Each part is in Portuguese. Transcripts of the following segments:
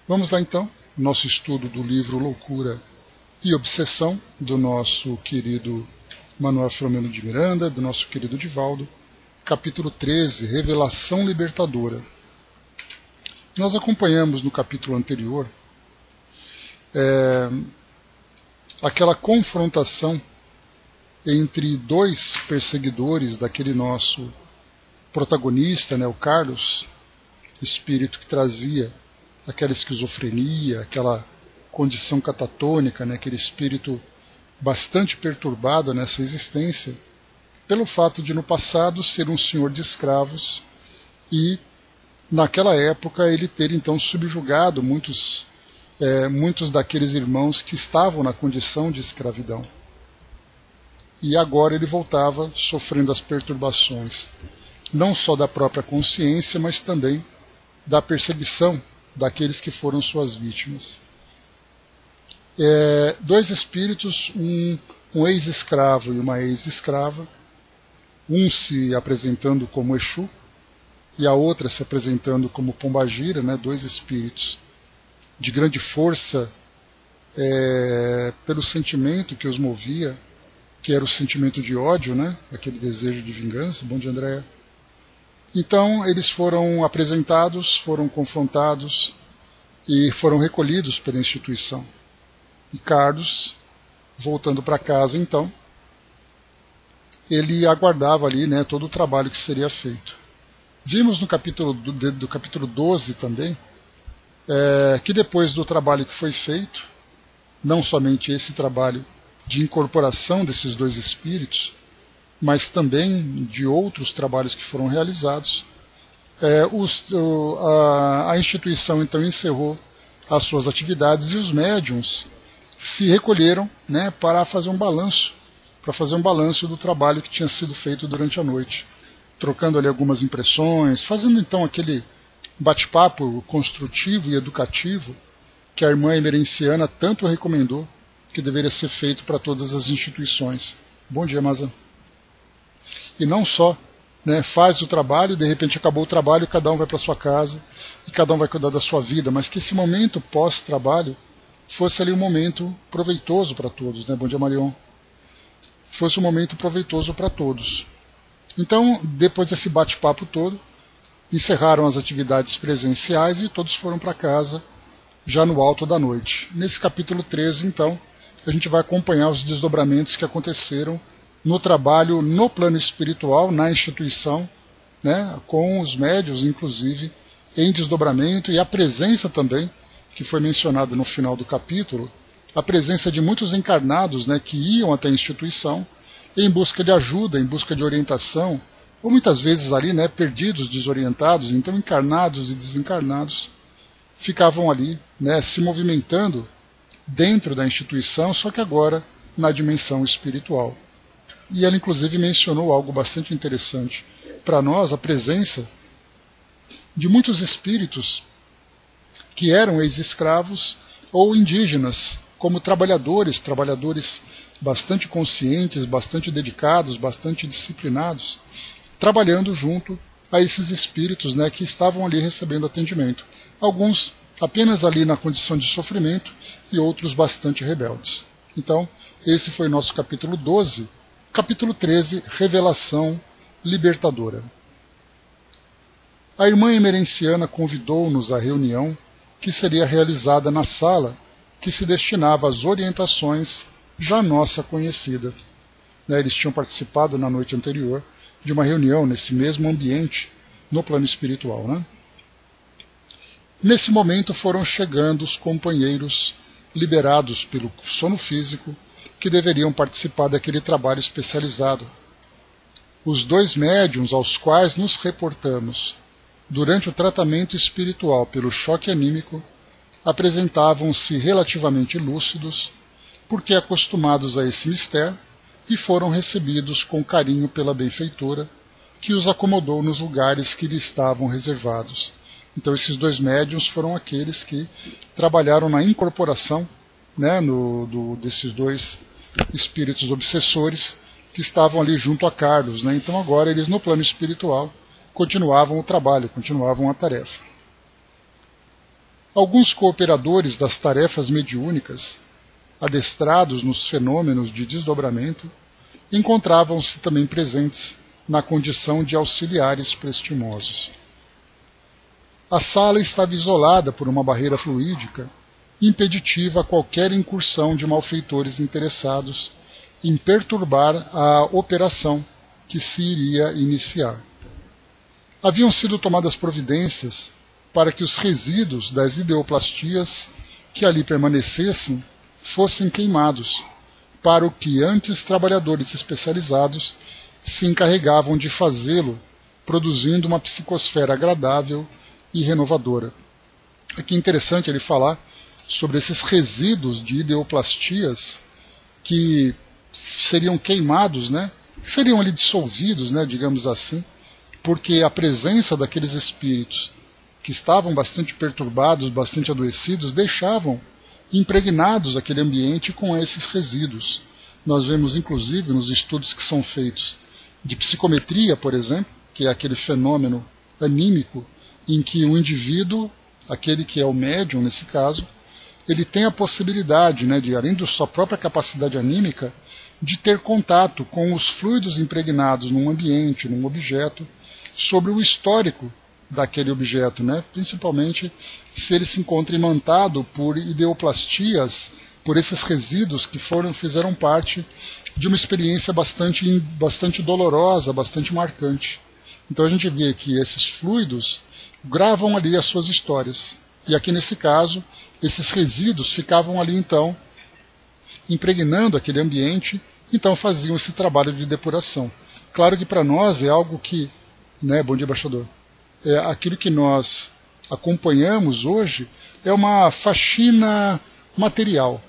Vamos lá então, nosso estudo do livro Loucura e Obsessão, do nosso querido Manuel Filomeno de Miranda, do nosso querido Divaldo, capítulo 13, Revelação Libertadora. Nós acompanhamos no capítulo anterior aquela confrontação entre dois perseguidores daquele nosso protagonista, né, o Carlos, espírito que trazia aquela esquizofrenia, aquela condição catatônica, né, aquele espírito bastante perturbado nessa existência, pelo fato de no passado ser um senhor de escravos e naquela época ele ter então subjugado muitos daqueles irmãos que estavam na condição de escravidão. E agora ele voltava sofrendo as perturbações, não só da própria consciência, mas também da perseguição daqueles que foram suas vítimas. Dois espíritos, um ex-escravo e uma ex-escrava, um se apresentando como Exu e a outra se apresentando como Pombagira, né, dois espíritos de grande força pelo sentimento que os movia, que era o sentimento de ódio, né, aquele desejo de vingança. Bom dia, Andréa. Então eles foram apresentados, foram confrontados e foram recolhidos pela instituição. E Carlos, voltando para casa então, ele aguardava ali, né, todo o trabalho que seria feito. Vimos no capítulo do capítulo 12 também, que depois do trabalho que foi feito, não somente esse trabalho de incorporação desses dois espíritos, mas também de outros trabalhos que foram realizados, a instituição então encerrou as suas atividades e os médiuns se recolheram, né, para fazer um balanço do trabalho que tinha sido feito durante a noite, trocando ali algumas impressões, fazendo então aquele bate-papo construtivo e educativo que a irmã emerenciana tanto recomendou que deveria ser feito para todas as instituições. Bom dia, Maza. E não só, né, faz o trabalho, de repente acabou o trabalho, cada um vai para sua casa e cada um vai cuidar da sua vida, mas que esse momento pós-trabalho fosse ali um momento proveitoso para todos, né? Bom dia, Marion. Fosse um momento proveitoso para todos. Então, depois desse bate-papo todo, encerraram as atividades presenciais e todos foram para casa já no alto da noite. Nesse capítulo 13, então, a gente vai acompanhar os desdobramentos que aconteceram no trabalho no plano espiritual, na instituição, né, com os médiuns, inclusive, em desdobramento, e a presença também, que foi mencionada no final do capítulo, a presença de muitos encarnados, né, que iam até a instituição em busca de ajuda, em busca de orientação, ou muitas vezes ali, né, perdidos, desorientados. Então encarnados e desencarnados ficavam ali, né, se movimentando dentro da instituição, só que agora na dimensão espiritual. E ela inclusive mencionou algo bastante interessante para nós, a presença de muitos espíritos que eram ex-escravos ou indígenas, como trabalhadores bastante conscientes, bastante dedicados, bastante disciplinados, trabalhando junto a esses espíritos, né, que estavam ali recebendo atendimento. Alguns apenas ali na condição de sofrimento e outros bastante rebeldes. Então, esse foi nosso capítulo 12. Capítulo 13, Revelação Libertadora. A irmã emerenciana convidou-nos à reunião que seria realizada na sala que se destinava às orientações já nossa conhecida. Eles tinham participado na noite anterior de uma reunião nesse mesmo ambiente no plano espiritual. Né? Nesse momento foram chegando os companheiros liberados pelo sono físico que deveriam participar daquele trabalho especializado. Os dois médiuns aos quais nos reportamos durante o tratamento espiritual pelo choque anímico apresentavam-se relativamente lúcidos, porque acostumados a esse mistério, e foram recebidos com carinho pela benfeitora, que os acomodou nos lugares que lhe estavam reservados. Então esses dois médiuns foram aqueles que trabalharam na incorporação, né, desses dois espíritos obsessores que estavam ali junto a Carlos. Né? Então agora eles no plano espiritual continuavam o trabalho, continuavam a tarefa. Alguns cooperadores das tarefas mediúnicas, adestrados nos fenômenos de desdobramento, encontravam-se também presentes na condição de auxiliares prestimosos. A sala estava isolada por uma barreira fluídica, impeditiva a qualquer incursão de malfeitores interessados em perturbar a operação que se iria iniciar. Haviam sido tomadas providências para que os resíduos das ideoplastias que ali permanecessem fossem queimados, para o que antes trabalhadores especializados se encarregavam de fazê-lo, produzindo uma psicosfera agradável e renovadora. Aqui é interessante ele falar sobre esses resíduos de ideoplastias que seriam queimados, né? Que seriam ali dissolvidos, né, digamos assim, porque a presença daqueles espíritos que estavam bastante perturbados, bastante adoecidos, deixavam impregnados aquele ambiente com esses resíduos. Nós vemos, inclusive, nos estudos que são feitos de psicometria, por exemplo, que é aquele fenômeno anímico em que o indivíduo, aquele que é o médium nesse caso, ele tem a possibilidade, né, de, além da sua própria capacidade anímica, de ter contato com os fluidos impregnados num ambiente, num objeto, sobre o histórico daquele objeto, né? Principalmente se ele se encontra imantado por ideoplastias, por esses resíduos que fizeram parte de uma experiência bastante dolorosa, bastante marcante. Então a gente vê que esses fluidos gravam ali as suas histórias. E aqui nesse caso, esses resíduos ficavam ali então impregnando aquele ambiente, então faziam esse trabalho de depuração. Claro que para nós é algo que, né, bom dia, embaixador, aquilo que nós acompanhamos hoje é uma faxina material,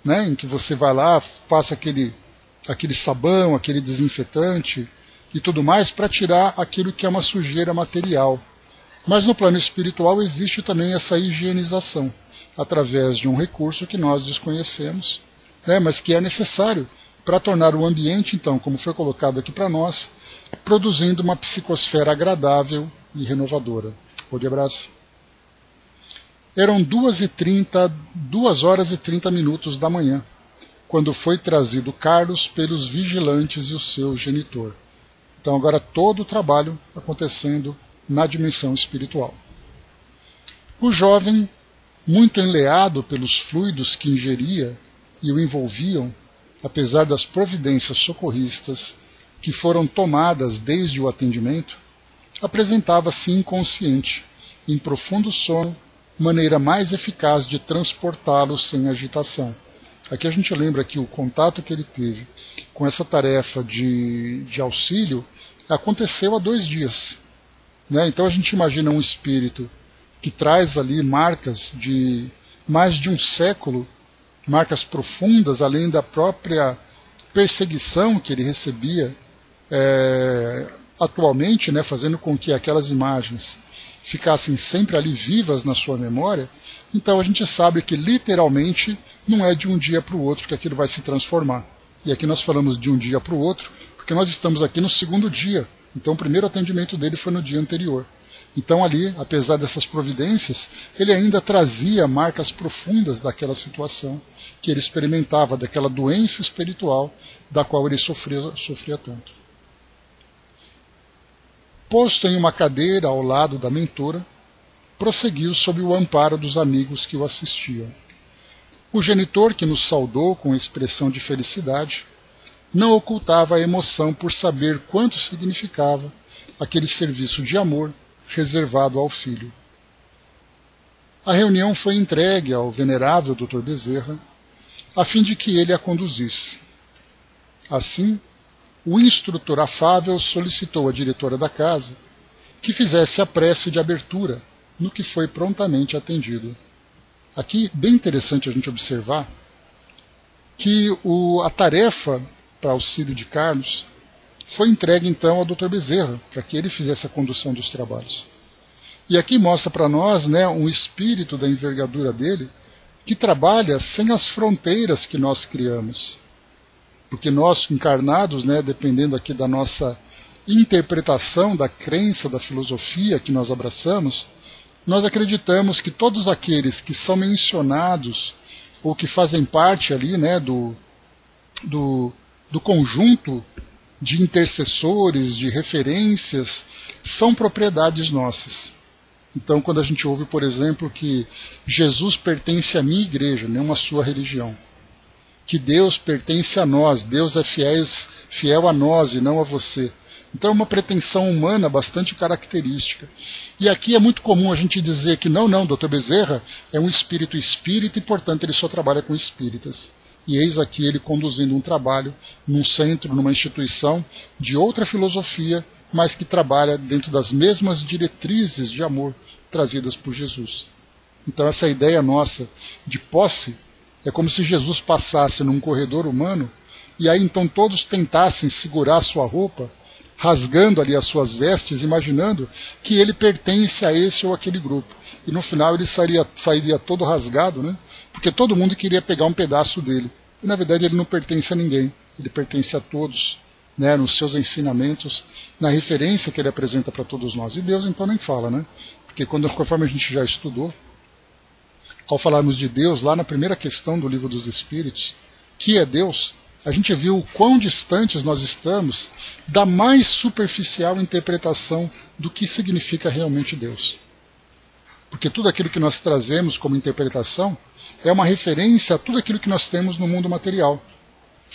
né, em que você vai lá, passa aquele sabão, aquele desinfetante e tudo mais para tirar aquilo que é uma sujeira material. Mas no plano espiritual existe também essa higienização, através de um recurso que nós desconhecemos, né, mas que é necessário para tornar o ambiente, então, como foi colocado aqui para nós, produzindo uma psicosfera agradável e renovadora. Pode abraço. Eram 2 horas e 30 minutos da manhã, quando foi trazido Carlos pelos vigilantes e o seu genitor. Então agora todo o trabalho acontecendo na dimensão espiritual. O jovem, muito enleado pelos fluidos que ingeria e o envolviam, apesar das providências socorristas que foram tomadas desde o atendimento, apresentava-se inconsciente, em profundo sono, maneira mais eficaz de transportá-lo sem agitação. Aqui a gente lembra que o contato que ele teve com essa tarefa de auxílio aconteceu há 2 dias. Né? Então a gente imagina um espírito que traz ali marcas de mais de um século, marcas profundas, além da própria perseguição que ele recebia atualmente, né, fazendo com que aquelas imagens ficassem sempre ali vivas na sua memória. Então a gente sabe que literalmente não é de um dia para o outro que aquilo vai se transformar. E aqui nós falamos de um dia para o outro, porque nós estamos aqui no 2º dia. Então o primeiro atendimento dele foi no dia anterior. Então ali, apesar dessas providências, ele ainda trazia marcas profundas daquela situação que ele experimentava, daquela doença espiritual da qual ele sofria tanto. Posto em uma cadeira ao lado da mentora, prosseguiu sob o amparo dos amigos que o assistiam. O genitor, que nos saudou com expressão de felicidade, não ocultava a emoção por saber quanto significava aquele serviço de amor reservado ao filho. A reunião foi entregue ao venerável Dr. Bezerra, a fim de que ele a conduzisse. Assim, o instrutor afável solicitou à diretora da casa que fizesse a prece de abertura, no que foi prontamente atendido. Aqui, bem interessante a gente observar que a tarefa para auxílio de Carlos foi entregue então ao Dr. Bezerra, para que ele fizesse a condução dos trabalhos. E aqui mostra para nós, né, um espírito da envergadura dele, que trabalha sem as fronteiras que nós criamos. Porque nós, encarnados, né, dependendo aqui da nossa interpretação da crença, da filosofia que nós abraçamos, nós acreditamos que todos aqueles que são mencionados ou que fazem parte ali, né, do conjunto de intercessores, de referências, são propriedades nossas. Então, quando a gente ouve, por exemplo, que Jesus pertence à minha igreja, não à sua religião, que Deus pertence a nós, Deus é fiel a nós e não a você. Então é uma pretensão humana bastante característica. E aqui é muito comum a gente dizer que não, Dr. Bezerra é um espírito espírita e, portanto, ele só trabalha com espíritas. E eis aqui ele conduzindo um trabalho num centro, numa instituição de outra filosofia, mas que trabalha dentro das mesmas diretrizes de amor trazidas por Jesus. Então essa ideia nossa de posse é como se Jesus passasse num corredor humano e aí então todos tentassem segurar sua roupa, rasgando ali as suas vestes, imaginando que ele pertence a esse ou aquele grupo. E no final ele sairia todo rasgado, né? Porque todo mundo queria pegar um pedaço dele. E na verdade ele não pertence a ninguém, ele pertence a todos, né? Nos seus ensinamentos, na referência que ele apresenta para todos nós. E Deus então nem fala, né? Porque conforme a gente já estudou, ao falarmos de Deus, lá na primeira questão do Livro dos Espíritos, que é Deus, a gente viu o quão distantes nós estamos da mais superficial interpretação do que significa realmente Deus. Porque tudo aquilo que nós trazemos como interpretação é uma referência a tudo aquilo que nós temos no mundo material.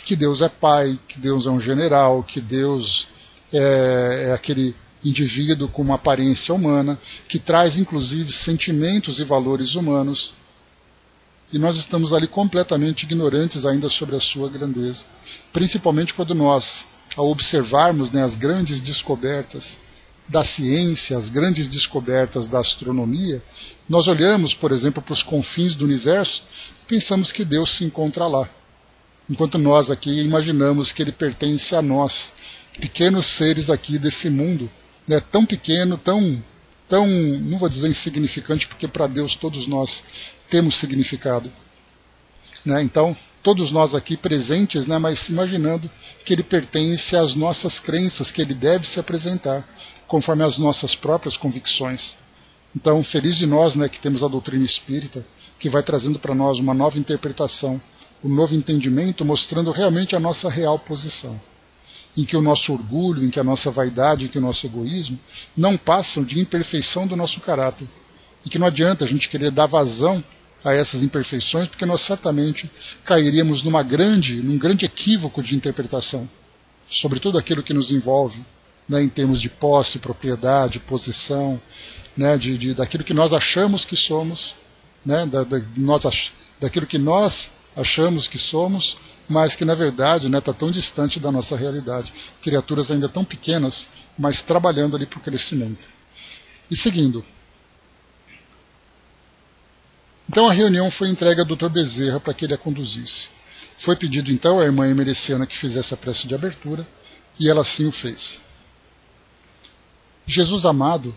Que Deus é pai, que Deus é um general, que Deus é aquele indivíduo com uma aparência humana, que traz inclusive sentimentos e valores humanos. E nós estamos ali completamente ignorantes ainda sobre a sua grandeza. Principalmente quando nós, ao observarmos, né, as grandes descobertas da ciência, as grandes descobertas da astronomia, nós olhamos, por exemplo, para os confins do universo e pensamos que Deus se encontra lá. Enquanto nós aqui imaginamos que ele pertence a nós, pequenos seres aqui desse mundo, né, tão pequeno, tão, não vou dizer insignificante, porque para Deus todos nós temos significado. Né? Então, todos nós aqui presentes, né, mas imaginando que ele pertence às nossas crenças, que ele deve se apresentar conforme as nossas próprias convicções. Então, feliz de nós, né, que temos a doutrina espírita, que vai trazendo para nós uma nova interpretação, um novo entendimento, mostrando realmente a nossa real posição. Em que o nosso orgulho, em que a nossa vaidade, em que o nosso egoísmo não passam de imperfeição do nosso caráter. E que não adianta a gente querer dar vazão a essas imperfeições, porque nós certamente cairíamos num grande equívoco de interpretação sobre tudo aquilo que nos envolve, né, em termos de posse, propriedade, posição, né, daquilo que nós achamos que somos, né, daquilo que nós achamos que somos, mas que na verdade está tão distante da nossa realidade. Criaturas ainda tão pequenas, mas trabalhando ali para o crescimento. E seguindo. Então a reunião foi entregue ao Dr. Bezerra para que ele a conduzisse. Foi pedido então à irmã Emereciana que fizesse a prece de abertura, e ela assim o fez. Jesus amado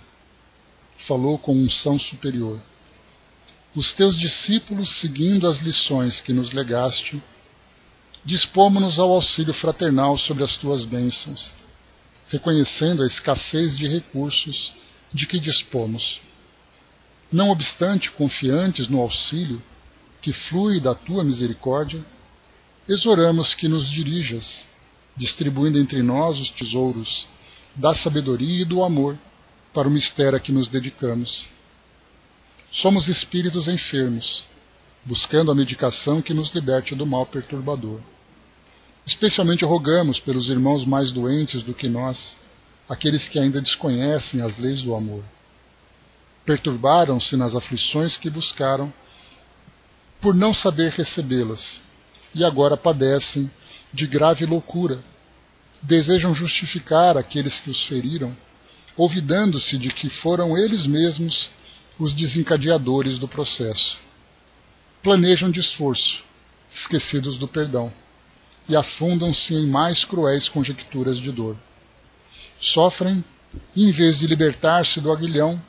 falou com unção superior. Os teus discípulos, seguindo as lições que nos legaste, dispomos-nos ao auxílio fraternal sobre as tuas bênçãos, reconhecendo a escassez de recursos de que dispomos. Não obstante, confiantes no auxílio que flui da tua misericórdia, exoramos que nos dirijas, distribuindo entre nós os tesouros da sabedoria e do amor para o mistério a que nos dedicamos. Somos espíritos enfermos, buscando a medicação que nos liberte do mal perturbador. Especialmente rogamos pelos irmãos mais doentes do que nós, aqueles que ainda desconhecem as leis do amor. Perturbaram-se nas aflições que buscaram por não saber recebê-las, e agora padecem de grave loucura. Desejam justificar aqueles que os feriram, olvidando-se de que foram eles mesmos os desencadeadores do processo. Planejam de esforço, esquecidos do perdão, e afundam-se em mais cruéis conjecturas de dor. Sofrem, e em vez de libertar-se do aguilhão,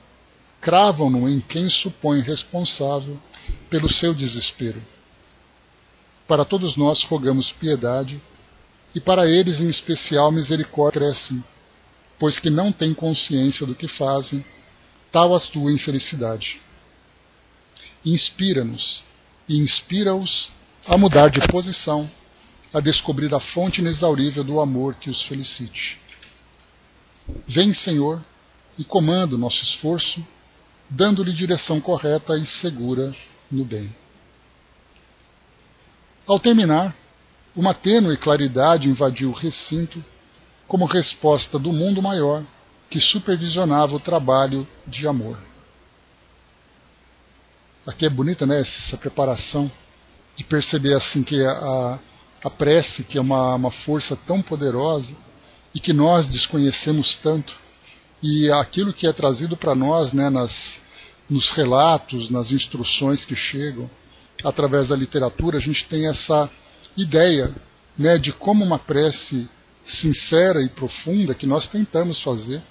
cravam-no em quem supõe responsável pelo seu desespero. Para todos nós rogamos piedade, e para eles em especial misericórdia crescem, pois que não têm consciência do que fazem, tal a tua infelicidade. Inspira-nos e inspira-os a mudar de posição, a descobrir a fonte inexaurível do amor que os felicite. Vem, Senhor, e comanda o nosso esforço, dando-lhe direção correta e segura no bem. Ao terminar, uma tênue claridade invadiu o recinto como resposta do mundo maior que supervisionava o trabalho de amor. Aqui é bonita, né, essa preparação de perceber assim que a prece, que é uma força tão poderosa e que nós desconhecemos tanto, e aquilo que é trazido para nós, né, nos relatos, nas instruções que chegam através da literatura, a gente tem essa ideia, né, de como uma prece sincera e profunda que nós tentamos fazer,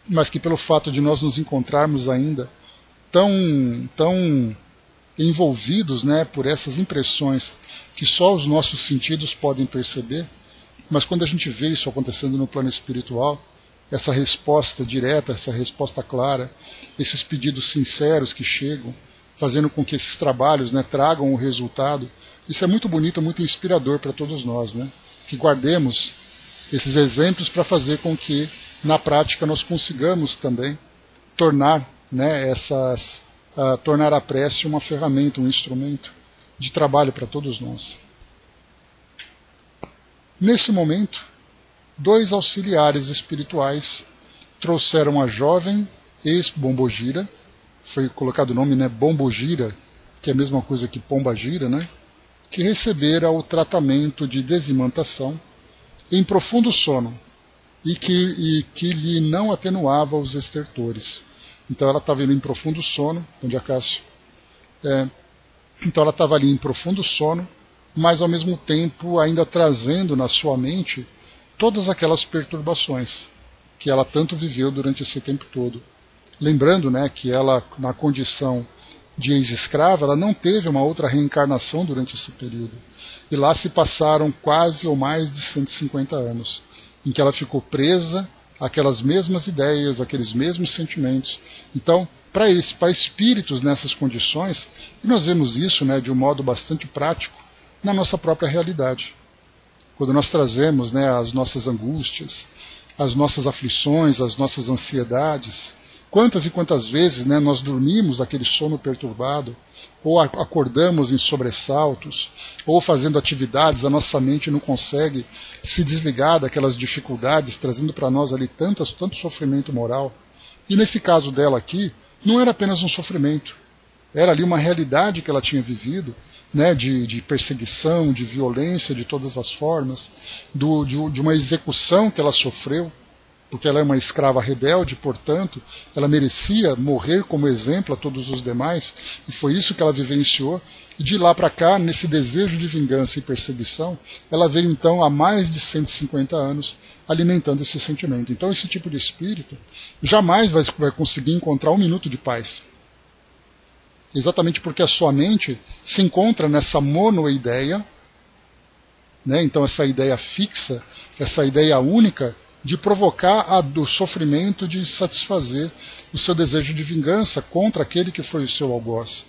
mas que pelo fato de nós nos encontrarmos ainda tão envolvidos, né, por essas impressões que só os nossos sentidos podem perceber, mas quando a gente vê isso acontecendo no plano espiritual, essa resposta direta, essa resposta clara, esses pedidos sinceros que chegam, fazendo com que esses trabalhos, né, tragam o resultado, isso é muito bonito, muito inspirador para todos nós, né, que guardemos esses exemplos para fazer com que na prática nós consigamos também tornar, né, tornar a prece uma ferramenta, um instrumento de trabalho para todos nós. Nesse momento, 2 auxiliares espirituais trouxeram a jovem ex-Bombogira, foi colocado o nome, né, Bombogira, que é a mesma coisa que Pombagira, né, que recebera o tratamento de desimantação em profundo sono e que lhe não atenuava os estertores. Então ela estava indo em profundo sono, onde a Cássio. Então ela estava ali em profundo sono, mas ao mesmo tempo ainda trazendo na sua mente todas aquelas perturbações que ela tanto viveu durante esse tempo todo. Lembrando, né, que ela, na condição de ex-escrava, ela não teve uma outra reencarnação durante esse período. E lá se passaram quase ou mais de 150 anos, em que ela ficou presa àquelas mesmas ideias, aqueles mesmos sentimentos. Então, para espíritos nessas condições, e nós vemos isso, né, de um modo bastante prático na nossa própria realidade. Quando nós trazemos, né, as nossas angústias, as nossas aflições, as nossas ansiedades, quantas e quantas vezes, né, nós dormimos aquele sono perturbado, ou acordamos em sobressaltos, ou fazendo atividades, a nossa mente não consegue se desligar daquelas dificuldades, trazendo para nós ali tanto sofrimento moral. E nesse caso dela aqui, não era apenas um sofrimento, era ali uma realidade que ela tinha vivido, né, de perseguição, de violência de todas as formas, de uma execução que ela sofreu, porque ela é uma escrava rebelde, portanto, ela merecia morrer como exemplo a todos os demais, e foi isso que ela vivenciou, e de lá para cá, nesse desejo de vingança e perseguição, ela veio então há mais de 150 anos alimentando esse sentimento. Então esse tipo de espírito jamais vai conseguir encontrar um minuto de paz. Exatamente porque a sua mente se encontra nessa monoideia, né? Então essa ideia fixa, essa ideia única de provocar o sofrimento, de satisfazer o seu desejo de vingança contra aquele que foi o seu algoz.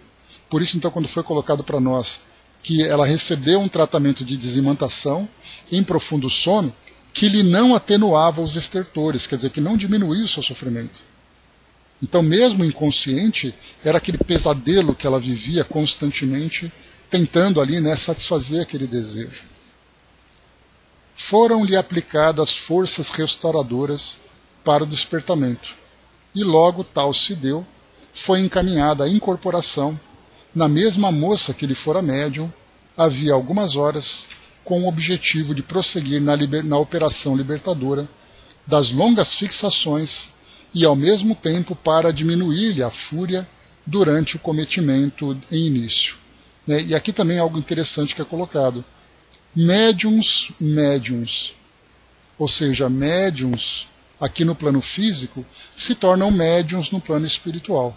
Por isso, então, quando foi colocado para nós que ela recebeu um tratamento de desimantação em profundo sono, que lhe não atenuava os estertores, quer dizer, que não diminuía o seu sofrimento. Então, mesmo inconsciente, era aquele pesadelo que ela vivia constantemente, tentando ali, né, satisfazer aquele desejo. Foram-lhe aplicadas forças restauradoras para o despertamento, e logo tal se deu, foi encaminhada a incorporação na mesma moça que lhe fora médium, havia algumas horas, com o objetivo de prosseguir na operação libertadora das longas fixações e ao mesmo tempo para diminuir-lhe a fúria durante o cometimento em início. E aqui também algo interessante que é colocado. Médiuns, ou seja, médiuns aqui no plano físico se tornam médiuns no plano espiritual.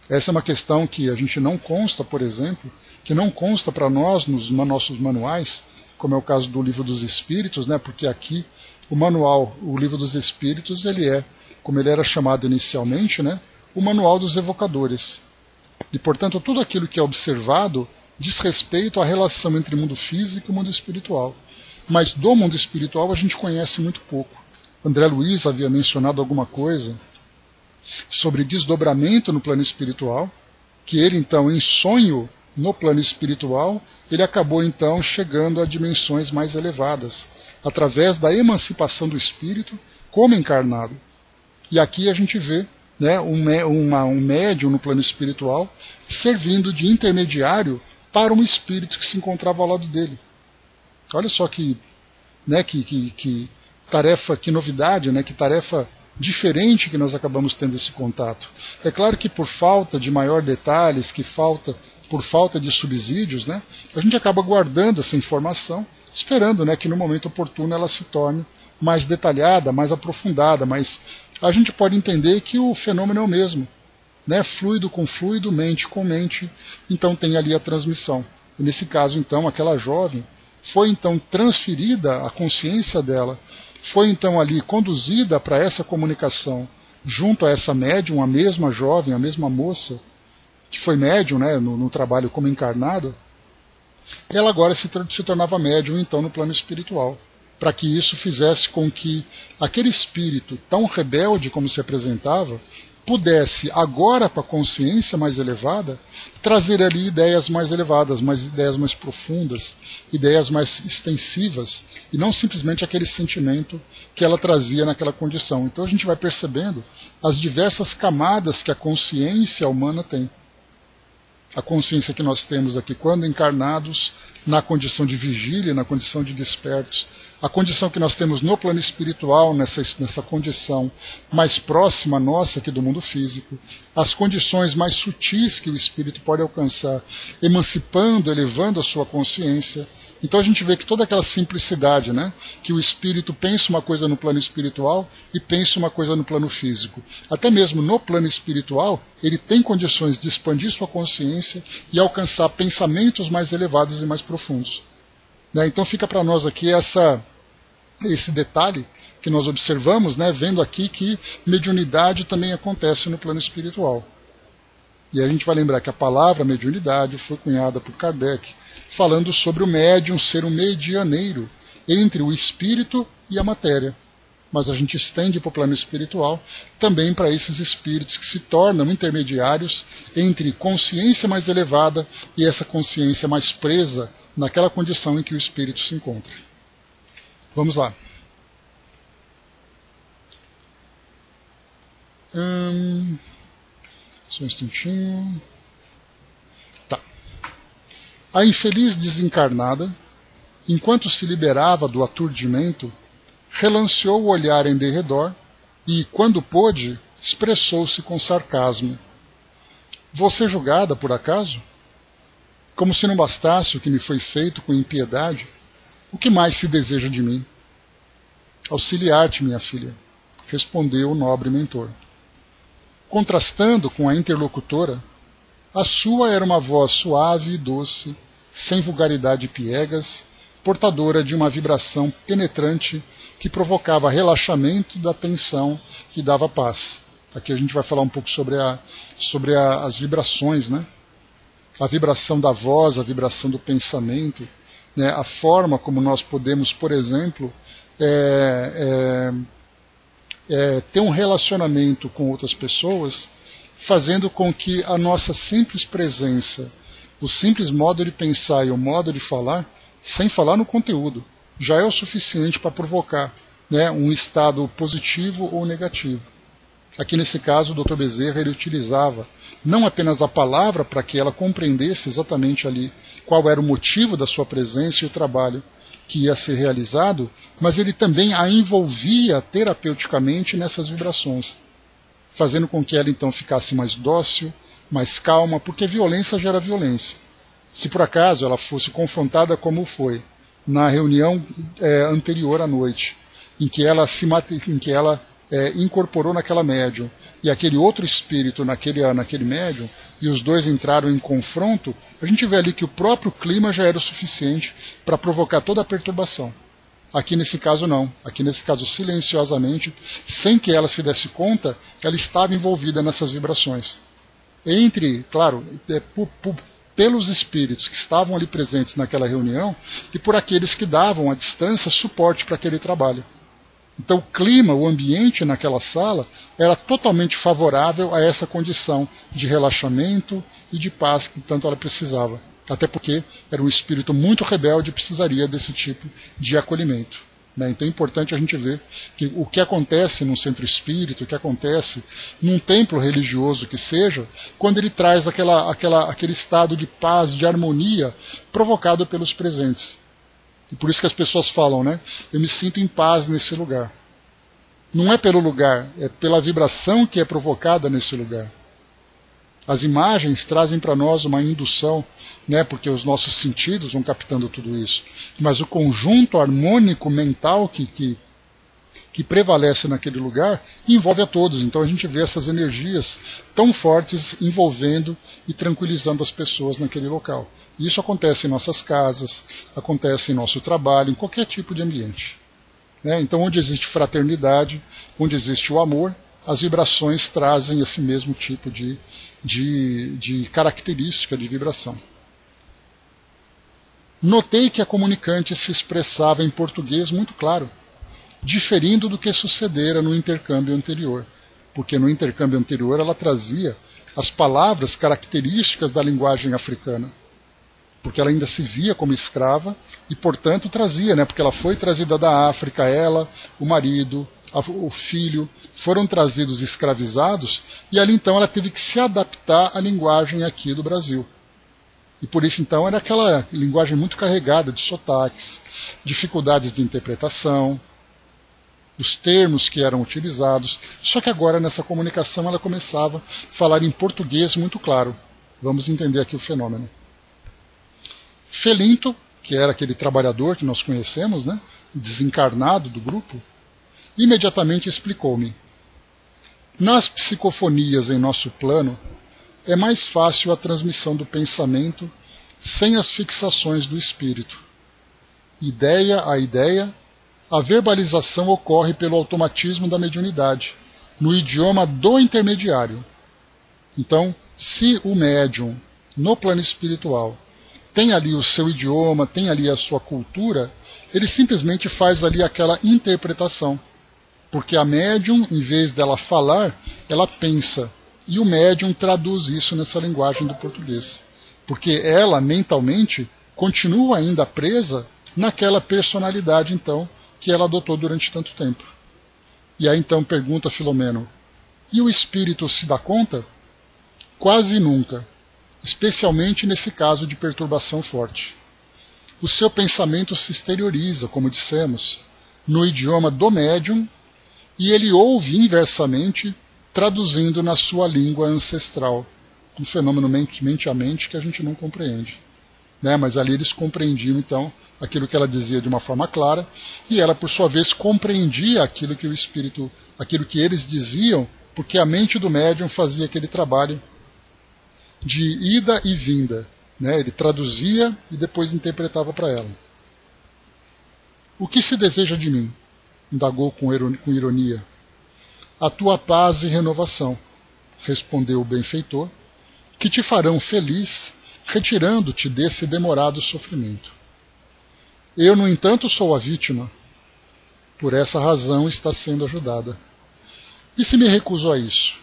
Essa é uma questão que a gente não consta, por exemplo, que não consta para nós nos nossos manuais, como é o caso do Livro dos Espíritos, né? Porque aqui o manual, o Livro dos Espíritos, ele é como ele era chamado inicialmente, né, o manual dos evocadores. E, portanto, tudo aquilo que é observado diz respeito à relação entre o mundo físico e o mundo espiritual. Mas do mundo espiritual a gente conhece muito pouco. André Luiz havia mencionado alguma coisa sobre desdobramento no plano espiritual, que ele então, em sonho no plano espiritual, ele acabou então chegando a dimensões mais elevadas, através da emancipação do espírito como encarnado. E aqui a gente vê, né, um médium no plano espiritual servindo de intermediário para um espírito que se encontrava ao lado dele. Olha só que tarefa, que novidade, né, que tarefa diferente que nós acabamos tendo esse contato. É claro que por falta de maior detalhes, por falta de subsídios, né, a gente acaba guardando essa informação, esperando, né, que no momento oportuno ela se torne mais detalhada, mais aprofundada, mas a gente pode entender que o fenômeno é o mesmo, né, fluido com fluido, mente com mente, então tem ali a transmissão. E nesse caso, então, aquela jovem foi então transferida, a consciência dela foi então ali conduzida para essa comunicação junto a essa médium, a mesma jovem, a mesma moça, que foi médium, né, no trabalho como encarnada, ela agora se tornava médium então no plano espiritual, para que isso fizesse com que aquele espírito tão rebelde como se apresentava pudesse, agora com a consciência mais elevada, trazer ali ideias mais elevadas, ideias mais profundas, ideias mais extensivas, e não simplesmente aquele sentimento que ela trazia naquela condição. Então a gente vai percebendo as diversas camadas que a consciência humana tem. A consciência que nós temos aqui quando encarnados, na condição de vigília, na condição de despertos, a condição que nós temos no plano espiritual, nessa condição mais próxima nossa aqui do mundo físico, as condições mais sutis que o espírito pode alcançar, emancipando, elevando a sua consciência. Então a gente vê que toda aquela simplicidade, né, que o espírito pensa uma coisa no plano espiritual e pensa uma coisa no plano físico. Até mesmo no plano espiritual, ele tem condições de expandir sua consciência e alcançar pensamentos mais elevados e mais profundos. Né, então fica para nós aqui esse detalhe que nós observamos, né, vendo aqui que mediunidade também acontece no plano espiritual. E a gente vai lembrar que a palavra mediunidade foi cunhada por Kardec, falando sobre o médium ser um medianeiro entre o espírito e a matéria. Mas a gente estende para o plano espiritual também para esses espíritos que se tornam intermediários entre consciência mais elevada e essa consciência mais presa naquela condição em que o espírito se encontra. Vamos lá. Só um instantinho. Tá. A infeliz desencarnada, enquanto se liberava do aturdimento, relanceou o olhar em derredor e, quando pôde, expressou-se com sarcasmo. Vou ser julgada, por acaso? Como se não bastasse o que me foi feito com impiedade, o que mais se deseja de mim? Auxiliar-te, minha filha, respondeu o nobre mentor. Contrastando com a interlocutora, a sua era uma voz suave e doce, sem vulgaridade e piegas, portadora de uma vibração penetrante que provocava relaxamento da tensão e dava paz. Aqui a gente vai falar um pouco sobre as vibrações, né? A vibração da voz, a vibração do pensamento, né? A forma como nós podemos, por exemplo, ter um relacionamento com outras pessoas, fazendo com que a nossa simples presença, o simples modo de pensar e o modo de falar, sem falar no conteúdo, já é o suficiente para provocar, né, um estado positivo ou negativo. Aqui nesse caso o Dr. Bezerra ele utilizava não apenas a palavra para que ela compreendesse exatamente ali qual era o motivo da sua presença e o trabalho que ia ser realizado, mas ele também a envolvia terapeuticamente nessas vibrações, fazendo com que ela então ficasse mais dócil, mais calma, porque violência gera violência. Se por acaso ela fosse confrontada como foi na reunião anterior à noite, em que ela incorporou naquela médium e aquele outro espírito naquele médium, e os dois entraram em confronto, a gente vê ali que o próprio clima já era o suficiente para provocar toda a perturbação. Aqui nesse caso não. Aqui nesse caso, silenciosamente, sem que ela se desse conta, ela estava envolvida nessas vibrações. Claro, pelos espíritos que estavam ali presentes naquela reunião e por aqueles que davam à distância suporte para aquele trabalho. Então o clima, o ambiente naquela sala era totalmente favorável a essa condição de relaxamento e de paz que tanto ela precisava. Até porque era um espírito muito rebelde e precisaria desse tipo de acolhimento. Então é importante a gente ver que o que acontece num centro espírita, o que acontece num templo religioso que seja, quando ele traz aquele estado de paz, de harmonia provocado pelos presentes. E por isso que as pessoas falam, eu me sinto em paz nesse lugar. Não é pelo lugar, é pela vibração que é provocada nesse lugar. As imagens trazem para nós uma indução, porque os nossos sentidos vão captando tudo isso. Mas o conjunto harmônico mental que prevalece naquele lugar envolve a todos. Então a gente vê essas energias tão fortes envolvendo e tranquilizando as pessoas naquele local. E isso acontece em nossas casas, acontece em nosso trabalho, em qualquer tipo de ambiente. Então onde existe fraternidade, onde existe o amor, as vibrações trazem esse mesmo tipo de característica de vibração. Notei que a comunicante se expressava em português muito claro, diferindo do que sucedera no intercâmbio anterior, porque no intercâmbio anterior ela trazia as palavras características da linguagem africana, porque ela ainda se via como escrava e, portanto, trazia, porque ela foi trazida da África, ela, o marido, o filho, foram trazidos escravizados, e ali então ela teve que se adaptar à linguagem aqui do Brasil. E por isso então era aquela linguagem muito carregada de sotaques, dificuldades de interpretação, os termos que eram utilizados, só que agora nessa comunicação ela começava a falar em português muito claro. Vamos entender aqui o fenômeno. Felinto, que era aquele trabalhador que nós conhecemos, desencarnado do grupo, imediatamente explicou-me. Nas psicofonias em nosso plano, é mais fácil a transmissão do pensamento sem as fixações do espírito. Ideia a ideia, a verbalização ocorre pelo automatismo da mediunidade, no idioma do intermediário. Então, se o médium, no plano espiritual, tem ali o seu idioma, tem ali a sua cultura, ele simplesmente faz ali aquela interpretação. Porque a médium, em vez dela falar, ela pensa. E o médium traduz isso nessa linguagem do português. Porque ela, mentalmente, continua ainda presa naquela personalidade, então, que ela adotou durante tanto tempo. E aí, então, pergunta Filomeno, e o espírito se dá conta? Quase nunca, especialmente nesse caso de perturbação forte. O seu pensamento se exterioriza, como dissemos, no idioma do médium, e ele ouve inversamente, traduzindo na sua língua ancestral, um fenômeno mente a mente que a gente não compreende. Mas ali eles compreendiam, então, aquilo que ela dizia de uma forma clara, e ela, por sua vez, compreendia aquilo que o espírito, aquilo que eles diziam, porque a mente do médium fazia aquele trabalho de ida e vinda. Ele traduzia e depois interpretava para ela. O que se deseja de mim? Indagou com ironia. A tua paz e renovação, respondeu o benfeitor, que te farão feliz, retirando-te desse demorado sofrimento. Eu, no entanto, sou a vítima. Por essa razão está sendo ajudada. E se me recuso a isso?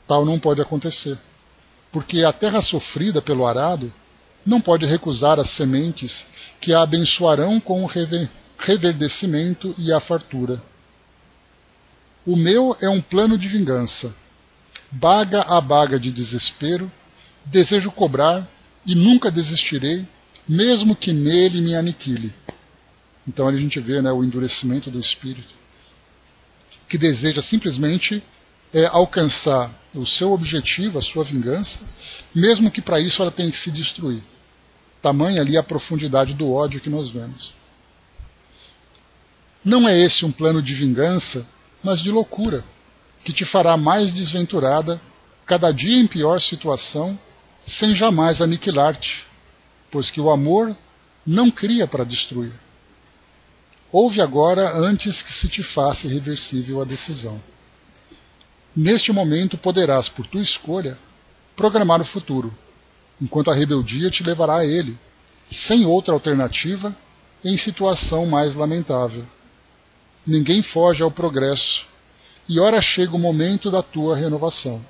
Tal não pode acontecer, porque a terra sofrida pelo arado não pode recusar as sementes que a abençoarão com o reverdecimento e a fartura. O meu é um plano de vingança. Baga a baga de desespero, desejo cobrar e nunca desistirei, mesmo que nele me aniquile. Então a gente vê o endurecimento do espírito, que deseja simplesmente alcançar o seu objetivo, a sua vingança, mesmo que para isso ela tenha que se destruir. Tamanha ali a profundidade do ódio que nós vemos. Não é esse um plano de vingança, mas de loucura, que te fará mais desventurada, cada dia em pior situação, sem jamais aniquilar-te, pois que o amor não cria para destruir. ouve agora antes que se te faça irreversível a decisão. Neste momento poderás, por tua escolha, programar o futuro, enquanto a rebeldia te levará a ele, sem outra alternativa, em situação mais lamentável. Ninguém foge ao progresso, e ora chega o momento da tua renovação.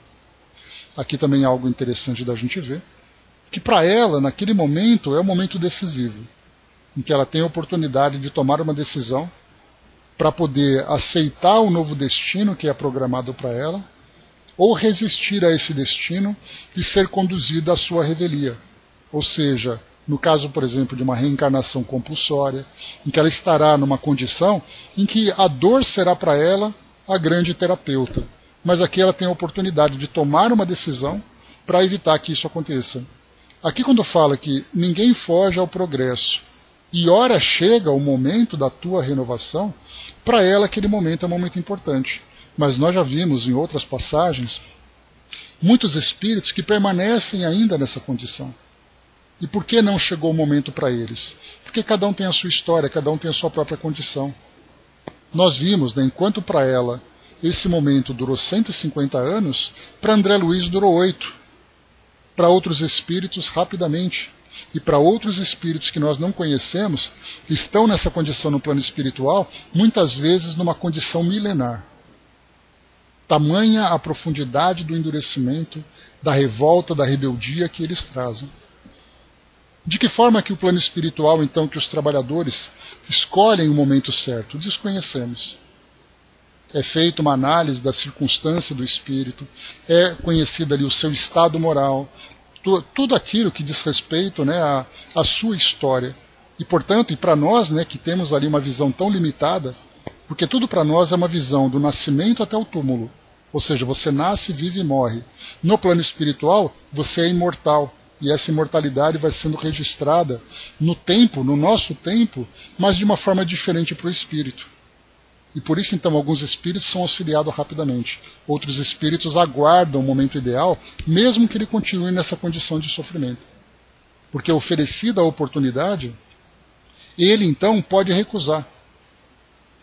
Aqui também é algo interessante da gente ver, que para ela, naquele momento, é um momento decisivo, em que ela tem a oportunidade de tomar uma decisão para poder aceitar o novo destino que é programado para ela, ou resistir a esse destino e ser conduzida à sua revelia. Ou seja, no caso, por exemplo, de uma reencarnação compulsória, em que ela estará numa condição em que a dor será para ela a grande terapeuta. Mas aqui ela tem a oportunidade de tomar uma decisão para evitar que isso aconteça. Aqui quando fala que ninguém foge ao progresso, e ora chega o momento da tua renovação, para ela aquele momento é um momento importante. Mas nós já vimos em outras passagens muitos espíritos que permanecem ainda nessa condição. E por que não chegou o momento para eles? Porque cada um tem a sua história, cada um tem a sua própria condição. Nós vimos, né, enquanto para ela esse momento durou 150 anos, para André Luiz durou 8. Para outros espíritos, rapidamente. E para outros espíritos que nós não conhecemos, estão nessa condição no plano espiritual, muitas vezes numa condição milenar. Tamanha a profundidade do endurecimento, da revolta, da rebeldia que eles trazem. De que forma que o plano espiritual, então, que os trabalhadores escolhem o momento certo? Desconhecemos. É feita uma análise da circunstância do espírito, é conhecido ali o seu estado moral, tudo aquilo que diz respeito, né, à sua história. E, portanto, e para nós, né, que temos ali uma visão tão limitada, porque tudo para nós é uma visão do nascimento até o túmulo. Ou seja, você nasce, vive e morre. No plano espiritual, você é imortal. E essa imortalidade vai sendo registrada no tempo, no nosso tempo, mas de uma forma diferente para o espírito. E por isso, então, alguns espíritos são auxiliados rapidamente. Outros espíritos aguardam o momento ideal, mesmo que ele continue nessa condição de sofrimento. Porque oferecida a oportunidade, ele, então, pode recusar.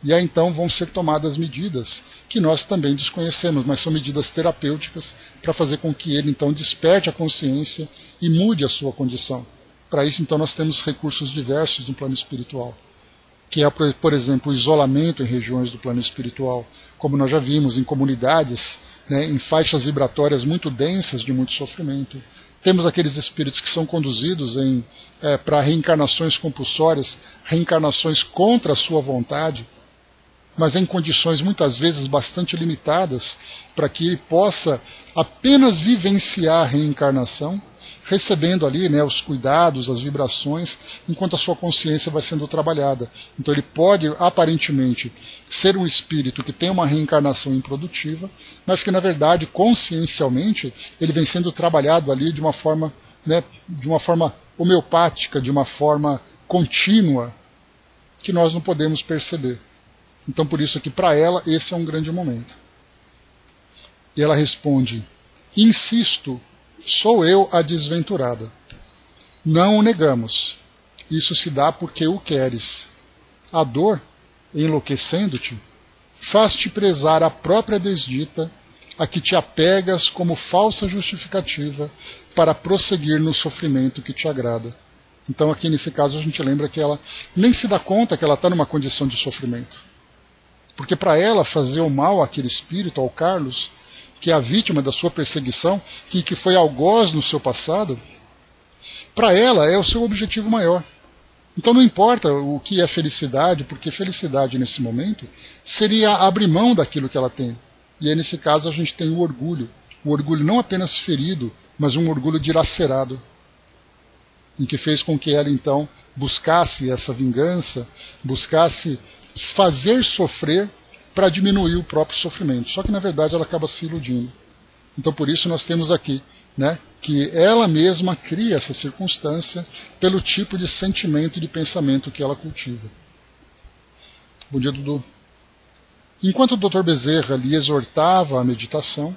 E aí, então, vão ser tomadas medidas que nós também desconhecemos, mas são medidas terapêuticas para fazer com que ele, então, desperte a consciência e mude a sua condição. Para isso, então, nós temos recursos diversos no plano espiritual, que é, por exemplo, o isolamento em regiões do plano espiritual, como nós já vimos em comunidades, né, em faixas vibratórias muito densas de muito sofrimento. Temos aqueles espíritos que são conduzidos para reencarnações compulsórias, reencarnações contra a sua vontade, mas em condições muitas vezes bastante limitadas, para que ele possa apenas vivenciar a reencarnação, recebendo ali, né, os cuidados, as vibrações, enquanto a sua consciência vai sendo trabalhada. Então ele pode, aparentemente, ser um espírito que tem uma reencarnação improdutiva, mas que, na verdade, consciencialmente, ele vem sendo trabalhado ali de uma forma, né, homeopática, de uma forma contínua, que nós não podemos perceber. Então, por isso que para ela, esse é um grande momento. E ela responde: insisto, sou eu a desventurada. Não o negamos. Isso se dá porque o queres. A dor, enlouquecendo-te, faz-te prezar a própria desdita, a que te apegas como falsa justificativa para prosseguir no sofrimento que te agrada. Então, aqui nesse caso, a gente lembra que ela nem se dá conta que ela está numa condição de sofrimento. Porque para ela fazer o mal àquele espírito, ao Carlos, que é a vítima da sua perseguição, que foi algoz no seu passado, para ela é o seu objetivo maior. Então não importa o que é felicidade, porque felicidade nesse momento seria abrir mão daquilo que ela tem. E aí nesse caso a gente tem o orgulho não apenas ferido, mas um orgulho dilacerado, em que fez com que ela então buscasse essa vingança, buscasse fazer sofrer para diminuir o próprio sofrimento. Só que na verdade ela acaba se iludindo. Então por isso nós temos aqui, né, que ela mesma cria essa circunstância pelo tipo de sentimento e de pensamento que ela cultiva. Bom dia, Dudu. Enquanto o Dr. Bezerra lhe exortava à meditação,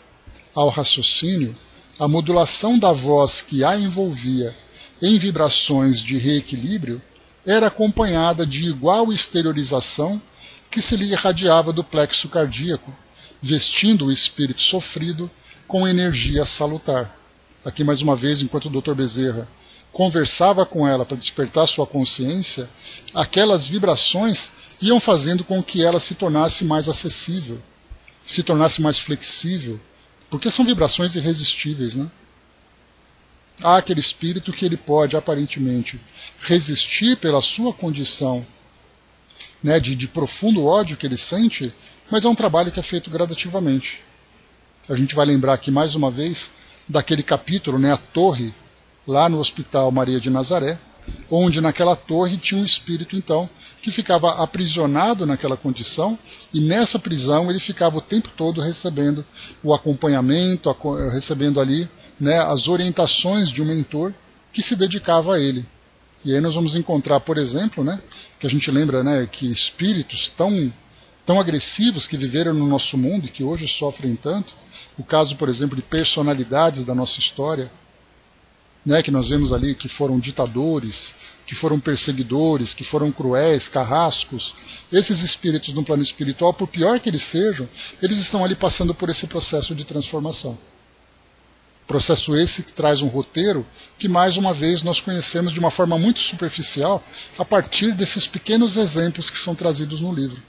ao raciocínio, a modulação da voz que a envolvia em vibrações de reequilíbrio era acompanhada de igual exteriorização que se lhe irradiava do plexo cardíaco, vestindo o espírito sofrido com energia salutar. Aqui mais uma vez, enquanto o Dr. Bezerra conversava com ela para despertar sua consciência, aquelas vibrações iam fazendo com que ela se tornasse mais acessível, se tornasse mais flexível, porque são vibrações irresistíveis, né? Há aquele espírito que ele pode, aparentemente, resistir pela sua condição, né, de profundo ódio que ele sente, mas é um trabalho que é feito gradativamente. A gente vai lembrar aqui mais uma vez daquele capítulo, né, a torre, lá no Hospital Maria de Nazaré, onde naquela torre tinha um espírito, então, que ficava aprisionado naquela condição, e nessa prisão ele ficava o tempo todo recebendo o acompanhamento, recebendo ali, né, as orientações de um mentor que se dedicava a ele. E aí nós vamos encontrar, por exemplo, né, que a gente lembra, né, que espíritos tão agressivos que viveram no nosso mundo e que hoje sofrem tanto, o caso, por exemplo, de personalidades da nossa história, né, que nós vemos ali que foram ditadores, que foram perseguidores, que foram cruéis, carrascos. Esses espíritos no plano espiritual, por pior que eles sejam, eles estão ali passando por esse processo de transformação. Processo esse que traz um roteiro que, mais uma vez, nós conhecemos de uma forma muito superficial a partir desses pequenos exemplos que são trazidos no livro.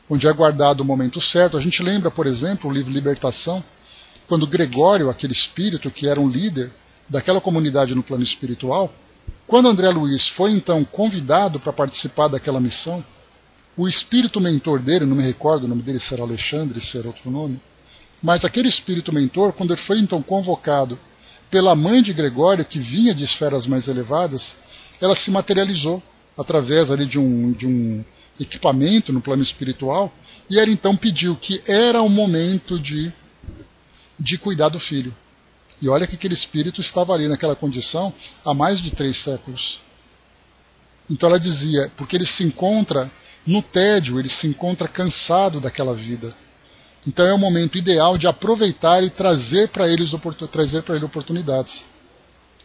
Onde é guardado o momento certo. A gente lembra, por exemplo, o livro Libertação, quando Gregório, aquele espírito que era um líder daquela comunidade no plano espiritual, quando André Luiz foi então convidado para participar daquela missão, o espírito mentor dele, não me recordo o nome dele, se era Alexandre, se era outro nome, mas aquele espírito mentor, quando ele foi então convocado pela mãe de Gregório, que vinha de esferas mais elevadas, ela se materializou através ali de um equipamento no plano espiritual, e ela então pediu que era o momento de cuidar do filho. E olha que aquele espírito estava ali naquela condição há mais de 3 séculos. Então ela dizia, porque ele se encontra no tédio, ele se encontra cansado daquela vida. Então é o momento ideal de aproveitar e trazer para ele oportunidades.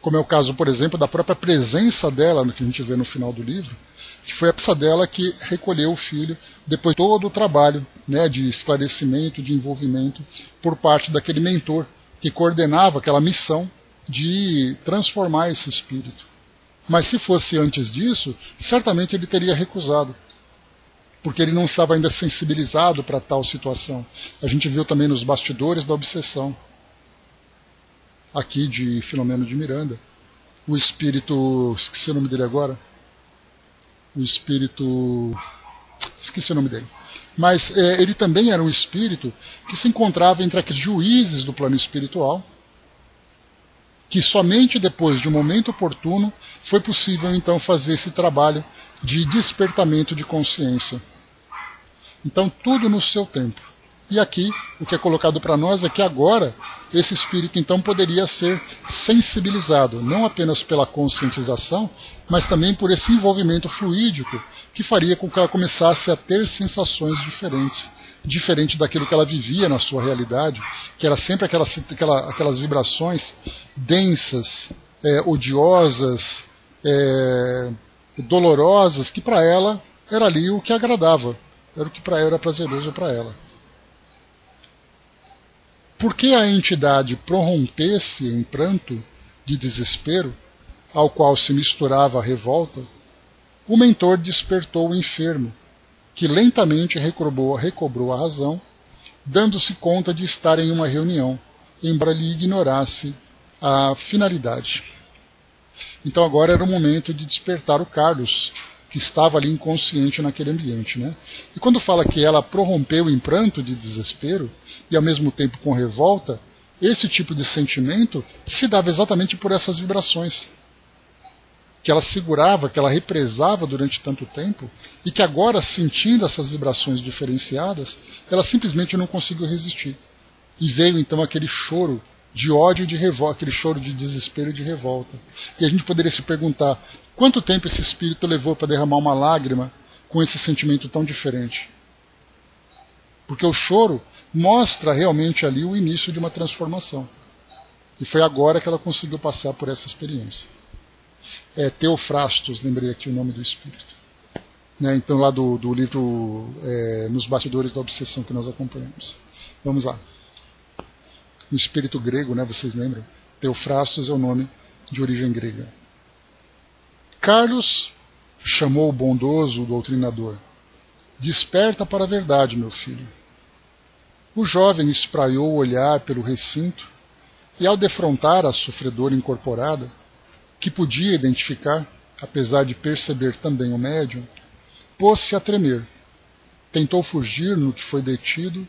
Como é o caso, por exemplo, da própria presença dela, no que a gente vê no final do livro, que foi essa dela que recolheu o filho depois de todo o trabalho, né, de esclarecimento, de envolvimento por parte daquele mentor que coordenava aquela missão de transformar esse espírito. Mas se fosse antes disso, certamente ele teria recusado, porque ele não estava ainda sensibilizado para tal situação. A gente viu também nos bastidores da obsessão, aqui de Filomeno de Miranda, o espírito, esqueci o nome dele agora, esqueci o nome dele, mas ele também era um espírito que se encontrava entre aqueles juízes do plano espiritual, que somente depois de um momento oportuno foi possível então fazer esse trabalho de despertamento de consciência. Então tudo no seu tempo. E aqui o que é colocado para nós é que agora esse espírito então poderia ser sensibilizado, não apenas pela conscientização, mas também por esse envolvimento fluídico que faria com que ela começasse a ter sensações diferentes, diferente daquilo que ela vivia na sua realidade, que era sempre aquelas vibrações densas, odiosas, dolorosas, que para ela era ali o que agradava, era o que para ela era prazeroso para ela. Porque a entidade prorrompesse em pranto de desespero, ao qual se misturava a revolta, o mentor despertou o enfermo, que lentamente recobrou a razão, dando-se conta de estar em uma reunião, embora lhe ignorasse a finalidade. Então agora era o momento de despertar o Carlos, que estava ali inconsciente naquele ambiente, né? E quando fala que ela prorrompeu em pranto de desespero, e ao mesmo tempo com revolta, esse tipo de sentimento se dava exatamente por essas vibrações, que ela segurava, que ela represava durante tanto tempo, e que agora, sentindo essas vibrações diferenciadas, ela simplesmente não conseguiu resistir. E veio então aquele choro de ódio e de revolta, aquele choro de desespero e de revolta. E a gente poderia se perguntar, quanto tempo esse espírito levou para derramar uma lágrima com esse sentimento tão diferente? Porque o choro mostra realmente ali o início de uma transformação. E foi agora que ela conseguiu passar por essa experiência. Teofrastos, lembrei aqui o nome do espírito. Né, então lá do livro Nos Bastidores da Obsessão que nós acompanhamos. Vamos lá. O espírito grego, né, vocês lembram? Teofrastos é o nome de origem grega. Carlos chamou o bondoso doutrinador. Desperta para a verdade, meu filho. O jovem espraiou o olhar pelo recinto e, ao defrontar a sofredora incorporada, que podia identificar, apesar de perceber também o médium, pôs-se a tremer. Tentou fugir no que foi detido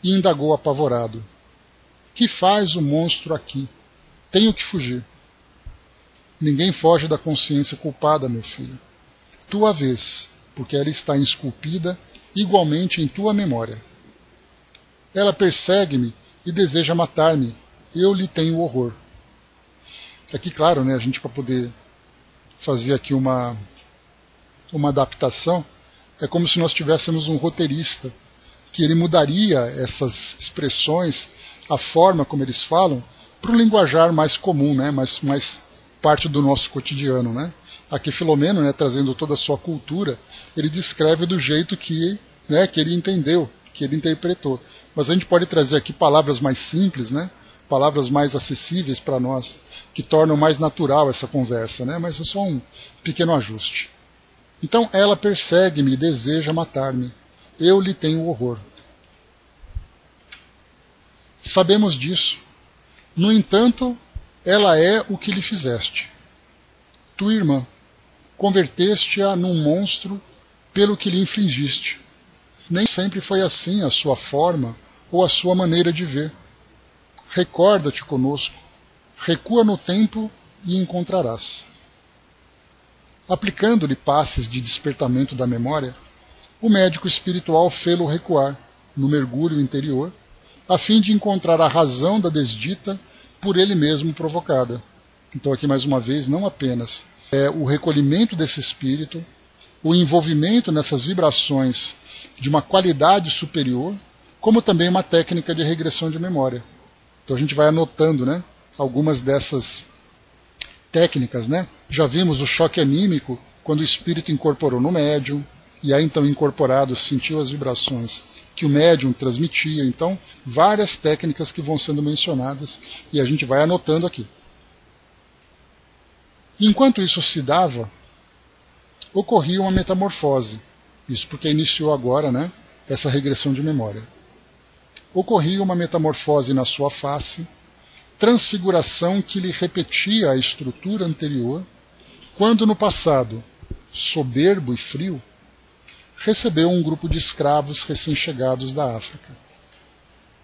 e indagou apavorado. Que faz o monstro aqui? Tenho que fugir. Ninguém foge da consciência culpada, meu filho. Tu a vês, porque ela está esculpida igualmente em tua memória. Ela persegue-me e deseja matar-me. Eu lhe tenho horror. Aqui, claro, né, a gente para poder fazer aqui uma adaptação, é como se nós tivéssemos um roteirista, que ele mudaria essas expressões, a forma como eles falam, para um linguajar mais comum, né, mais parte do nosso cotidiano. Né? Aqui Filomeno, né, trazendo toda a sua cultura, ele descreve do jeito que ele entendeu, que ele interpretou. Mas a gente pode trazer aqui palavras mais simples, né? Palavras mais acessíveis para nós, que tornam mais natural essa conversa, né? Mas é só um pequeno ajuste. Então ela persegue-me e deseja matar-me. Eu lhe tenho horror. Sabemos disso. No entanto, ela é o que lhe fizeste. Tu, irmã, converteste-a num monstro pelo que lhe infligiste. Nem sempre foi assim a sua forma ou a sua maneira de ver. Recorda-te conosco, recua no tempo e encontrarás. Aplicando-lhe passes de despertamento da memória, o médico espiritual fê-lo recuar, no mergulho interior, a fim de encontrar a razão da desdita por ele mesmo provocada. Então aqui mais uma vez, não apenas o recolhimento desse espírito, o envolvimento nessas vibrações de uma qualidade superior, como também uma técnica de regressão de memória. Então a gente vai anotando, né, algumas dessas técnicas. Né? Já vimos o choque anímico, quando o espírito incorporou no médium, e aí então incorporado sentiu as vibrações que o médium transmitia. Então, várias técnicas que vão sendo mencionadas e a gente vai anotando aqui. Enquanto isso se dava, ocorria uma metamorfose. Isso porque iniciou agora, né, essa regressão de memória. Ocorria uma metamorfose na sua face, transfiguração que lhe repetia a estrutura anterior, quando no passado, soberbo e frio, recebeu um grupo de escravos recém-chegados da África.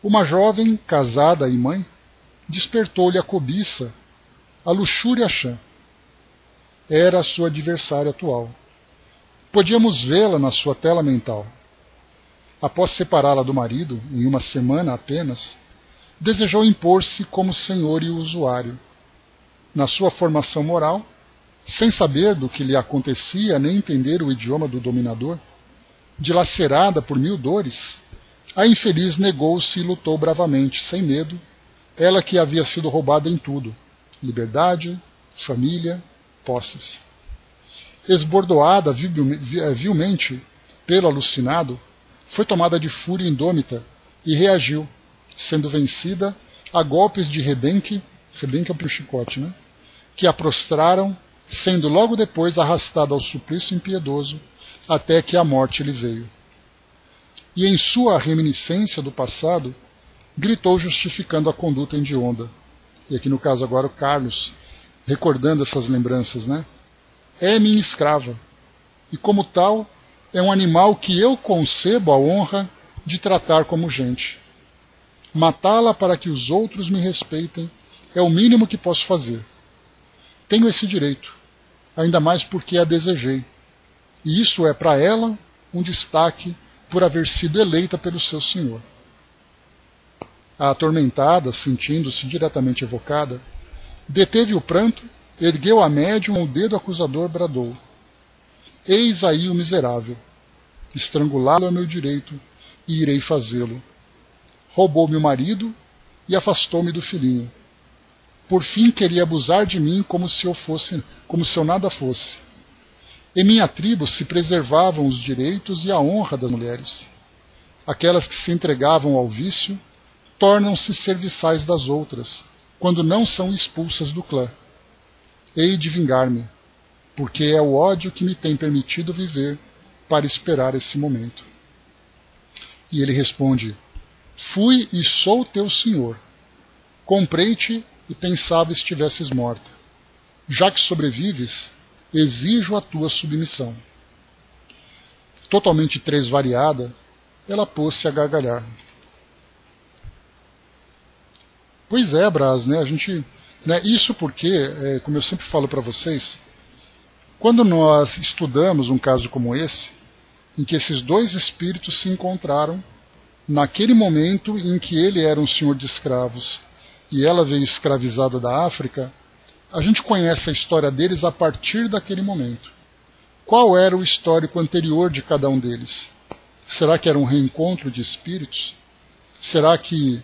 Uma jovem, casada e mãe, despertou-lhe a cobiça, a luxúria chã. Era a sua adversária atual. Podíamos vê-la na sua tela mental. Após separá-la do marido, em uma semana apenas, desejou impor-se como senhor e usuário. Na sua formação moral, sem saber do que lhe acontecia nem entender o idioma do dominador, dilacerada por 1000 dores, a infeliz negou-se e lutou bravamente, sem medo, ela que havia sido roubada em tudo: liberdade, família, posses. Esbordoada vilmente pelo alucinado, foi tomada de fúria indômita e reagiu, sendo vencida a golpes de rebenque é para o chicote, né? Que a prostraram, sendo logo depois arrastada ao suplício impiedoso, até que a morte lhe veio. E em sua reminiscência do passado, gritou justificando a conduta hedionda. E aqui no caso agora o Carlos, recordando essas lembranças, né? É minha escrava, e como tal, é um animal que eu concebo a honra de tratar como gente. Matá-la para que os outros me respeitem é o mínimo que posso fazer. Tenho esse direito, ainda mais porque a desejei. E isso é para ela um destaque por haver sido eleita pelo seu senhor. A atormentada, sentindo-se diretamente evocada, deteve o pranto, ergueu a médium, o dedo acusador bradou: Eis aí o miserável. Estrangulá-lo é meu direito, e irei fazê-lo. Roubou-me o marido e afastou-me do filhinho. por fim queria abusar de mim como se eu nada fosse. Em minha tribo se preservavam os direitos e a honra das mulheres. Aquelas que se entregavam ao vício tornam-se serviçais das outras, quando não são expulsas do clã. Hei de vingar-me, porque é o ódio que me tem permitido viver para esperar esse momento. E ele responde: fui e sou teu senhor. Comprei-te e pensava estivesses morta. Já que sobrevives, exijo a tua submissão. Totalmente tresvariada, ela pôs-se a gargalhar. Pois é, Brás, né? Isso porque, como eu sempre falo para vocês, quando nós estudamos um caso como esse, em que esses dois espíritos se encontraram naquele momento em que ele era um senhor de escravos e ela veio escravizada da África, a gente conhece a história deles a partir daquele momento. Qual era o histórico anterior de cada um deles? Será que era um reencontro de espíritos? Será que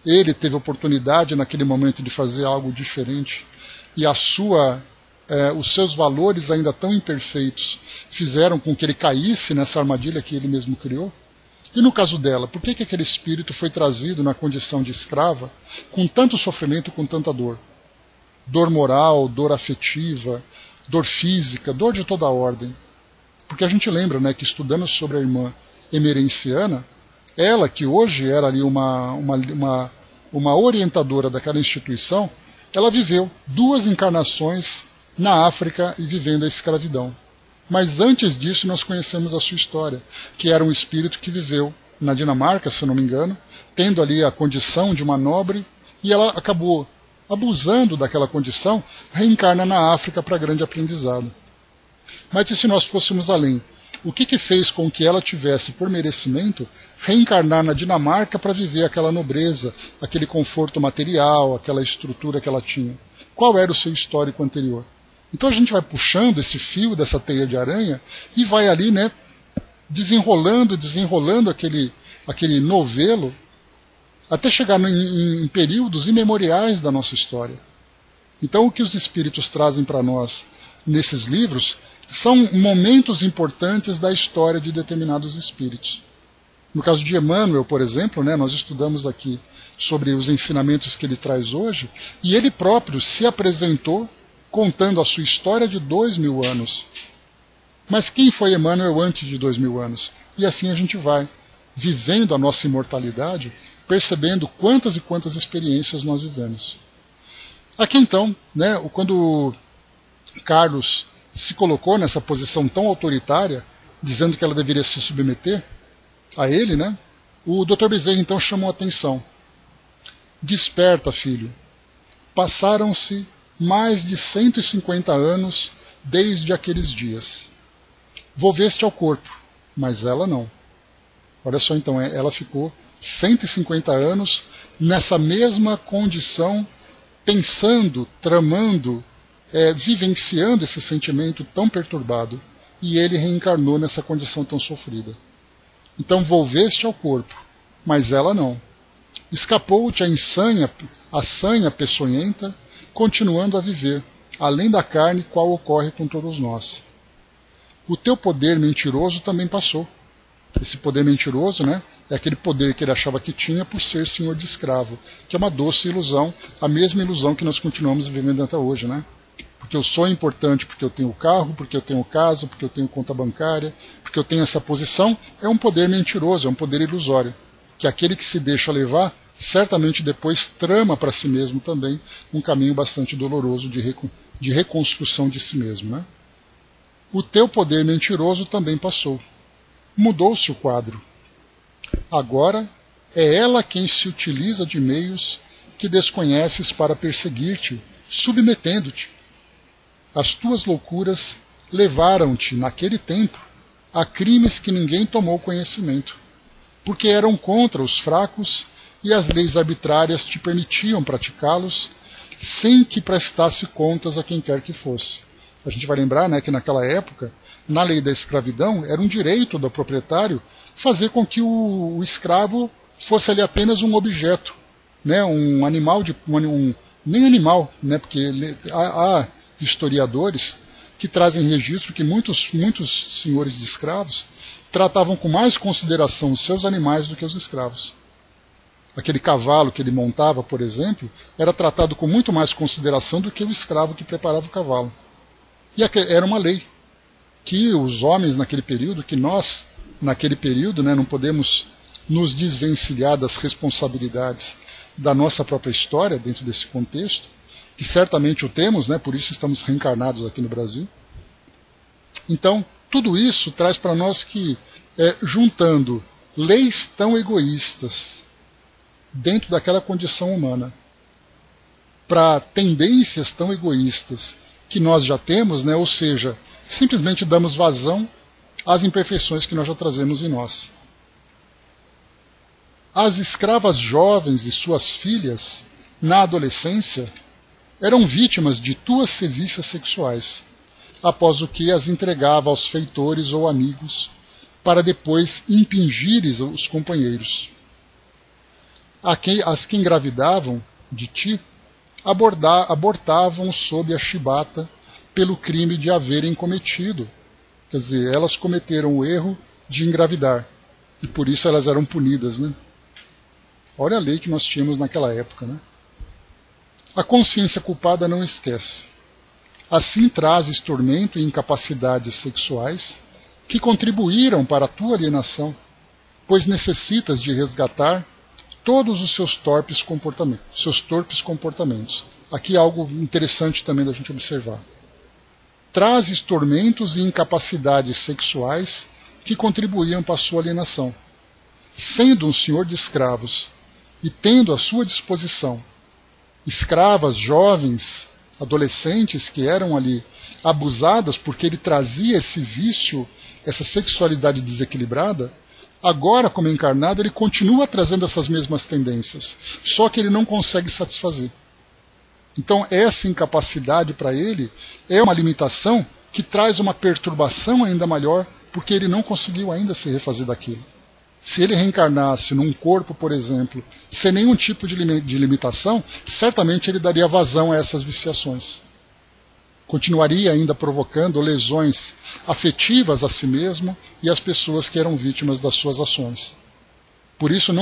ele teve oportunidade naquele momento de fazer algo diferente e os seus valores ainda tão imperfeitos fizeram com que ele caísse nessa armadilha que ele mesmo criou? E no caso dela, por que aquele espírito foi trazido na condição de escrava, com tanto sofrimento, com tanta dor? Dor moral, dor afetiva, dor física, dor de toda a ordem. Porque a gente lembra, né, que estudando sobre a irmã emerenciana, ela que hoje era ali uma orientadora daquela instituição, ela viveu 2 encarnações na África e vivendo a escravidão. Mas antes disso nós conhecemos a sua história, que era um espírito que viveu na Dinamarca, se eu não me engano, tendo ali a condição de uma nobre, e ela acabou abusando daquela condição, reencarna na África para grande aprendizado. Mas e se nós fôssemos além? O que fez com que ela tivesse, por merecimento, reencarnar na Dinamarca para viver aquela nobreza, aquele conforto material, aquela estrutura que ela tinha? Qual era o seu histórico anterior? Então a gente vai puxando esse fio dessa teia de aranha e vai ali, né, desenrolando aquele novelo até chegar em períodos imemoriais da nossa história. Então o que os espíritos trazem para nós nesses livros são momentos importantes da história de determinados espíritos. No caso de Emmanuel, por exemplo, né, nós estudamos aqui sobre os ensinamentos que ele traz hoje, e ele próprio se apresentou contando a sua história de 2000 anos. Mas quem foi Emmanuel antes de 2000 anos? E assim a gente vai, vivendo a nossa imortalidade, percebendo quantas e quantas experiências nós vivemos. Aqui então, né, quando Carlos se colocou nessa posição tão autoritária, dizendo que ela deveria se submeter a ele, né, o Dr. Bezerra então chamou a atenção. Desperta, filho. Passaram-se mais de 150 anos desde aqueles dias. Volveste ao corpo, mas ela não. Olha só então, ela ficou 150 anos nessa mesma condição, pensando, tramando, vivenciando esse sentimento tão perturbado, e ele reencarnou nessa condição tão sofrida. Então volveste ao corpo, mas ela não. Escapou-te a sanha peçonhenta, continuando a viver, além da carne, qual ocorre com todos nós. O teu poder mentiroso também passou. Esse poder mentiroso, né, é aquele poder que ele achava que tinha por ser senhor de escravo, que é uma doce ilusão, a mesma ilusão que nós continuamos vivendo até hoje, né? Porque eu sou importante porque eu tenho carro, porque eu tenho casa, porque eu tenho conta bancária, porque eu tenho essa posição, é um poder mentiroso, é um poder ilusório, que aquele que se deixa levar, certamente depois trama para si mesmo também um caminho bastante doloroso de reconstrução de si mesmo, né? O teu poder mentiroso também passou. Mudou-se o quadro. Agora é ela quem se utiliza de meios que desconheces para perseguir-te, submetendo-te. As tuas loucuras levaram-te, naquele tempo, a crimes que ninguém tomou conhecimento, porque eram contra os fracos e as leis arbitrárias te permitiam praticá-los sem que prestasse contas a quem quer que fosse. A gente vai lembrar, né, que naquela época, na lei da escravidão, era um direito do proprietário fazer com que o escravo fosse ali apenas um objeto, né, um animal, nem animal, né? Porque há historiadores que trazem registro que muitos senhores de escravos tratavam com mais consideração os seus animais do que os escravos. Aquele cavalo que ele montava, por exemplo, era tratado com muito mais consideração do que o escravo que preparava o cavalo. E era uma lei que os homens naquele período, que nós naquele período, né, não podemos nos desvencilhar das responsabilidades da nossa própria história dentro desse contexto, que certamente o temos, né, por isso estamos reencarnados aqui no Brasil. Então, tudo isso traz para nós que, juntando leis tão egoístas dentro daquela condição humana, para tendências tão egoístas que nós já temos, né, ou seja, simplesmente damos vazão às imperfeições que nós já trazemos em nós. As escravas jovens e suas filhas, na adolescência, eram vítimas de tuas sevícias sexuais, após o que as entregava aos feitores ou amigos, para depois impingires os companheiros. As que engravidavam de ti, abortavam sob a chibata pelo crime de haverem cometido. Quer dizer, elas cometeram o erro de engravidar, e por isso elas eram punidas, né? Olha a lei que nós tínhamos naquela época, né? A consciência culpada não esquece. Assim trazes tormento e incapacidades sexuais que contribuíram para a tua alienação, pois necessitas de resgatar todos os seus torpes comportamentos. Aqui há algo interessante também da gente observar. Trazes tormentos e incapacidades sexuais que contribuíam para a sua alienação. Sendo um senhor de escravos e tendo à sua disposição escravas jovens, adolescentes que eram ali abusadas porque ele trazia esse vício, essa sexualidade desequilibrada, agora como encarnado ele continua trazendo essas mesmas tendências, só que ele não consegue satisfazer. Então essa incapacidade para ele é uma limitação que traz uma perturbação ainda maior, porque ele não conseguiu ainda se refazer daquilo. Se ele reencarnasse num corpo, por exemplo, sem nenhum tipo de limitação, certamente ele daria vazão a essas viciações. Continuaria ainda provocando lesões afetivas a si mesmo e às pessoas que eram vítimas das suas ações. Por isso,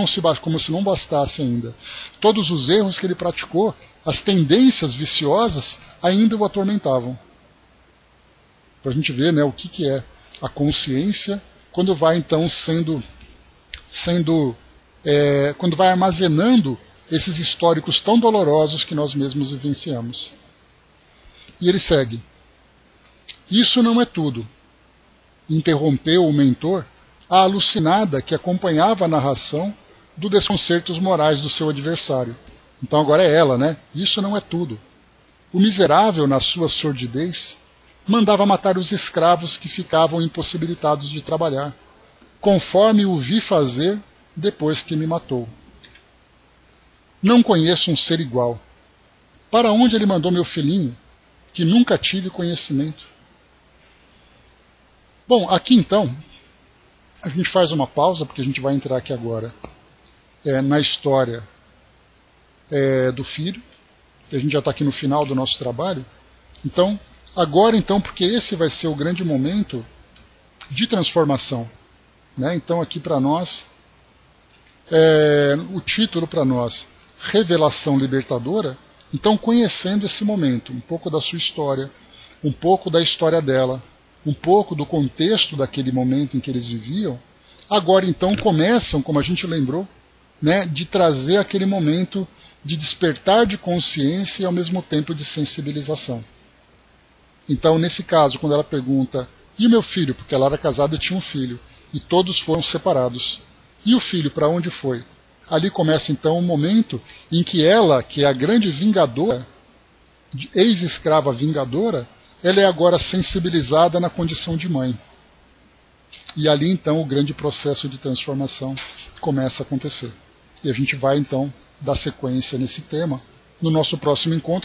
como se não bastasse ainda todos os erros que ele praticou, as tendências viciosas ainda o atormentavam. Para a gente ver, né, o que é a consciência quando vai então quando vai armazenando esses históricos tão dolorosos que nós mesmos vivenciamos. E ele segue. Isso não é tudo. Interrompeu o mentor a alucinada que acompanhava a narração dos desconcertos morais do seu adversário. Então agora é ela, né? Isso não é tudo. O miserável, na sua sordidez, mandava matar os escravos que ficavam impossibilitados de trabalhar, conforme o vi fazer depois que me matou. Não conheço um ser igual. Para onde ele mandou meu filhinho, que nunca tive conhecimento? Bom, aqui então, a gente faz uma pausa, porque a gente vai entrar aqui agora na história do filho. A gente já está aqui no final do nosso trabalho. Então, agora então, porque esse vai ser o grande momento de transformação. Né? Então aqui para nós, o título para nós, Revelação Libertadora. Então conhecendo esse momento, um pouco da sua história, um pouco da história dela, um pouco do contexto daquele momento em que eles viviam, agora então começam, como a gente lembrou, né, de trazer aquele momento de despertar de consciência e ao mesmo tempo de sensibilização. Então nesse caso, quando ela pergunta, e o meu filho? Porque ela era casada e tinha um filho. E todos foram separados. E o filho, para onde foi? Ali começa então o momento em que ela, que é a grande vingadora, ex-escrava vingadora, ela é agora sensibilizada na condição de mãe. E ali então o grande processo de transformação começa a acontecer. E a gente vai então dar sequência nesse tema no nosso próximo encontro.